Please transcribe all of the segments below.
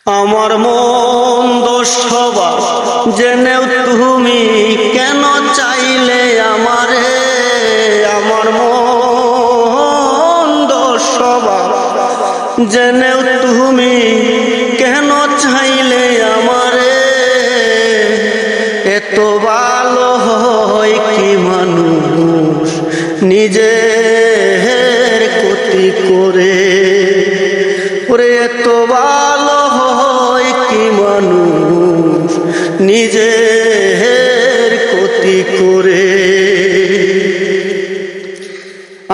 আমার মন্দ স্বভাব জেনেও তুমি কেন চাইলে আমারে, আমার মন্দ স্বভাব জেনেও তুমি কেন চাইলে আমারে। এত ভালো হয় কি মানুষ নিজের ক্ষতি করে, ওরে এত ভালো হয় কি মানুষ নিজের ক্ষতি করে।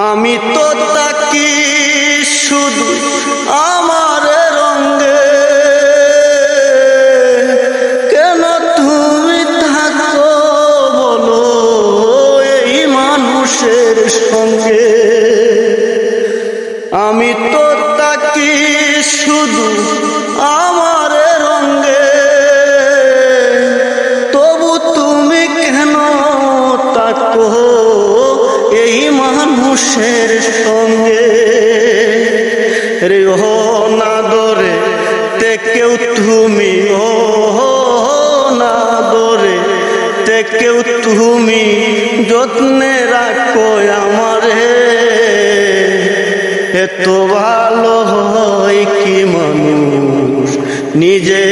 আমি তো তাকি শুধু আমার রঙে, কেন তুমি থাকো বলো এই মানুষের সঙ্গে। আমি তো তাকি শুধু আমার রঙে, তবু তুমি কেন তাকো এই মানুষের সঙ্গে। রে ও না দরে তে কেউ তুমি, ও না দরে তে কেউ তুমি যত্নে রাখো আমারে। এত ভালো হয় কি মানুষ নিজে